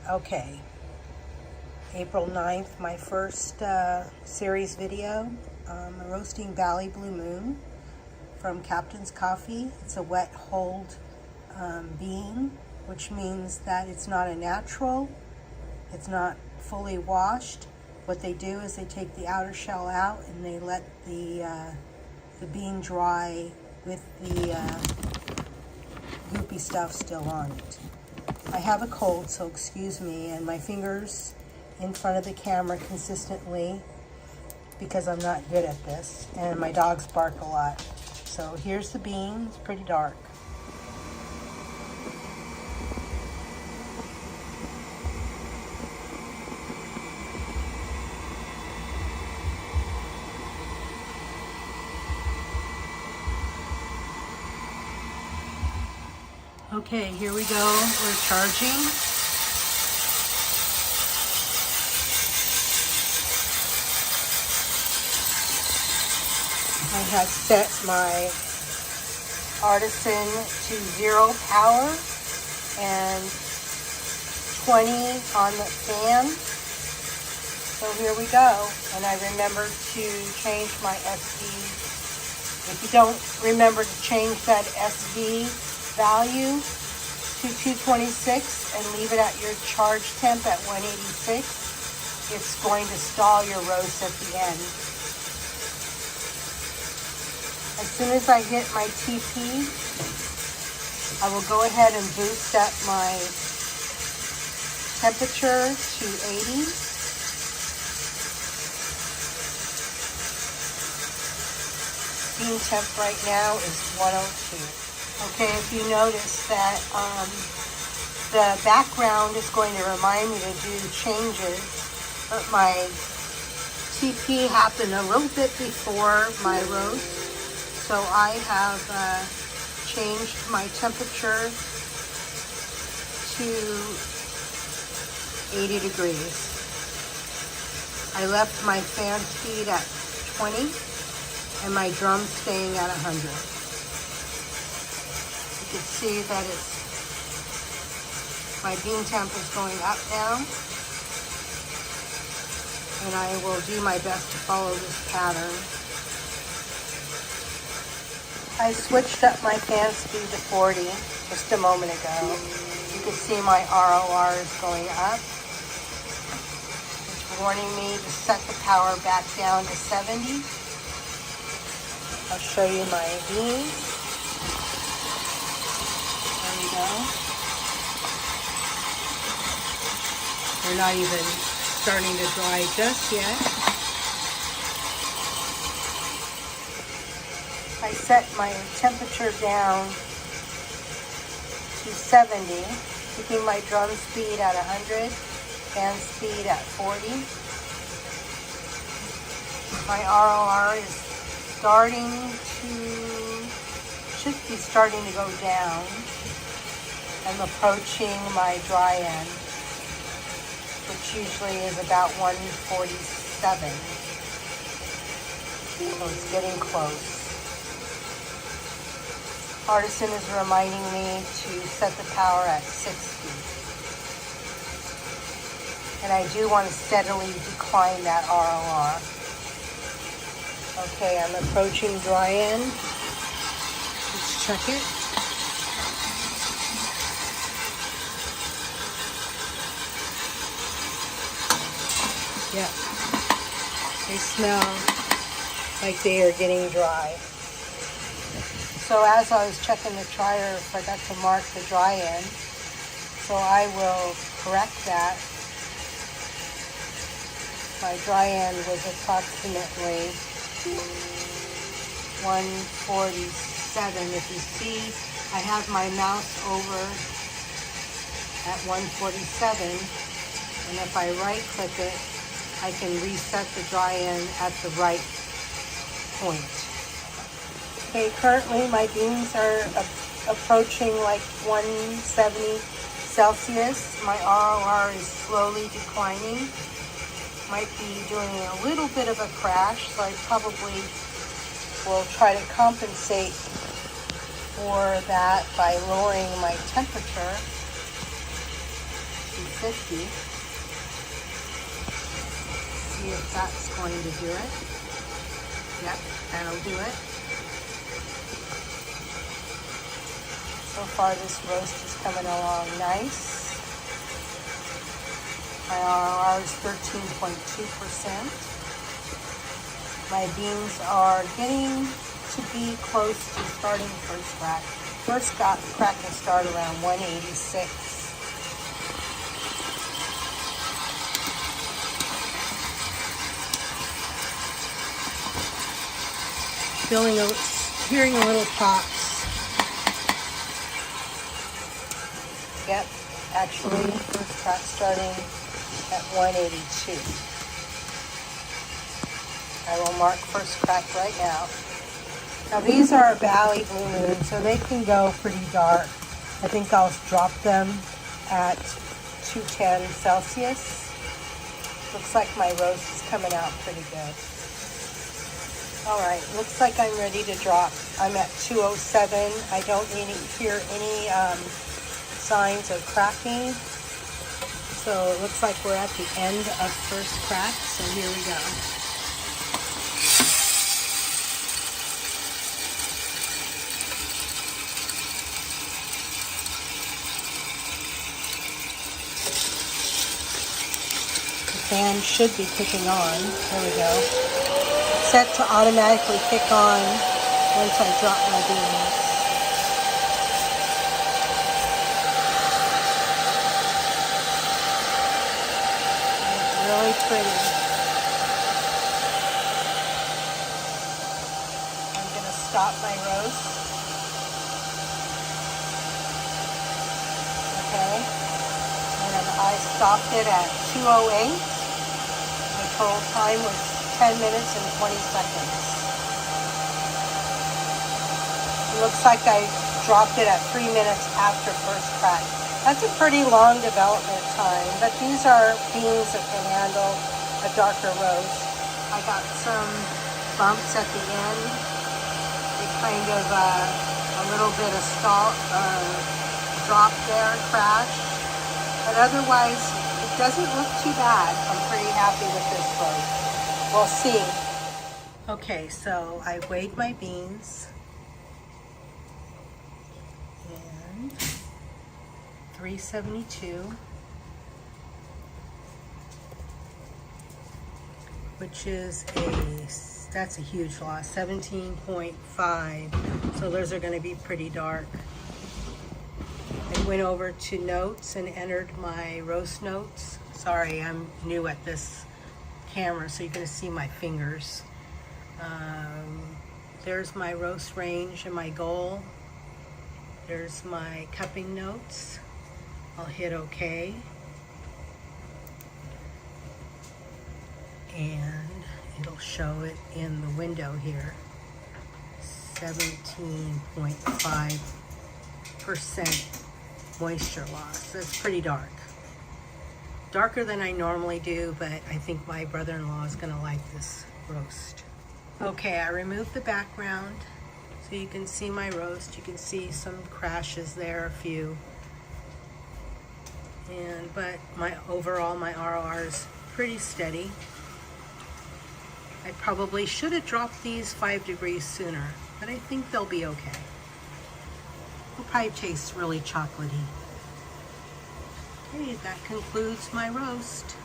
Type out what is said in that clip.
Okay, April 9th, my first series video. I'm roasting Bali Blue Moon from Captain's Coffee. It's a wet hold bean, which means that it's not a natural, it's not fully washed. What they do is they take the outer shell out and they let the bean dry with the goopy stuff still on it. I have a cold, so excuse me, and my fingers in front of the camera consistently because I'm not good at this, and my dogs bark a lot. So here's the bean. It's pretty dark. Okay, here we go. We're charging. I had set my Artisan to 0 power and 20 on the fan. So here we go. And I remembered to change my SV. If you don't remember to change that SV value to 226 and leave it at your charge temp at 186, it's going to stall your roast at the end. As soon as I hit my TP, I will go ahead and boost up my temperature to 80. Bean temp right now is 102. Okay, if you notice that the background is going to remind me to do changes, but my TP happened a little bit before my roast, so I have changed my temperature to 80 degrees. I left my fan speed at 20 and my drum staying at 100. You can see that my bean temp is going up now, and I will do my best to follow this pattern. I switched up my fan speed to 40 just a moment ago. You can see my ROR is going up. It's warning me to set the power back down to 70. I'll show you my beans. There we go. They're not even starting to dry just yet. I set my temperature down to 70, keeping my drum speed at 100, fan speed at 40. My ROR is should be starting to go down. I'm approaching my dry end, which usually is about 147. So it's getting close. Artisan is reminding me to set the power at 60. And I do want to steadily decline that ROR. Okay, I'm approaching dry end. Let's check it. Yeah, they smell like they are getting dry. So as I was checking the dryer, I forgot to mark the dry end. So I will correct that. My dry end was approximately 147. If you see, I have my mouse over at 147. And if I right click it, I can reset the dry end at the right point. Okay, currently my beans are approaching like 170 Celsius. My ROR is slowly declining. Might be doing a little bit of a crash, so I probably will try to compensate for that by lowering my temperature to 150. See if that's going to do it. Yep, that'll do it. So far this roast is coming along nice. My RR is 13.2%. My beans are getting to be close to starting first crack. First crack will start around 186. Hearing a little pops. Yep, actually, first crack starting at 182. I will mark first crack right now. Now these are Bali blue moon, so they can go pretty dark. I think I'll drop them at 210 Celsius. Looks like my roast is coming out pretty good. All right, looks like I'm ready to drop. I'm at 207. I don't hear any signs of cracking. So it looks like we're at the end of first crack, so here we go. The fan should be kicking on. There we go. Set to automatically kick on once I drop my beans. It's really pretty. I'm going to stop my roast. Okay. And I stopped it at 2:08. My total time was 10 minutes and 20 seconds. It looks like I dropped it at 3 minutes after first crack. That's a pretty long development time, but these are beans that can handle a darker roast. I got some bumps at the end. They kind of a little bit of drop there, crash. But otherwise, it doesn't look too bad. I'm pretty happy with this roast. We'll see. Okay, so I weighed my beans. And 372. Which is that's a huge loss, 17.5. So those are gonna be pretty dark. I went over to notes and entered my roast notes. Sorry, I'm new at this camera, so you're going to see my fingers. There's my roast range and my goal. There's my cupping notes. I'll hit OK. And it'll show it in the window here. 17.5% moisture loss. That's pretty dark. Darker than I normally do, but I think my brother-in-law is gonna like this roast. Okay, I removed the background so you can see my roast. You can see some crashes there, a few. But my RR is pretty steady. I probably should have dropped these 5 degrees sooner, but I think they'll be okay. It'll probably taste really chocolatey. Okay, that concludes my roast.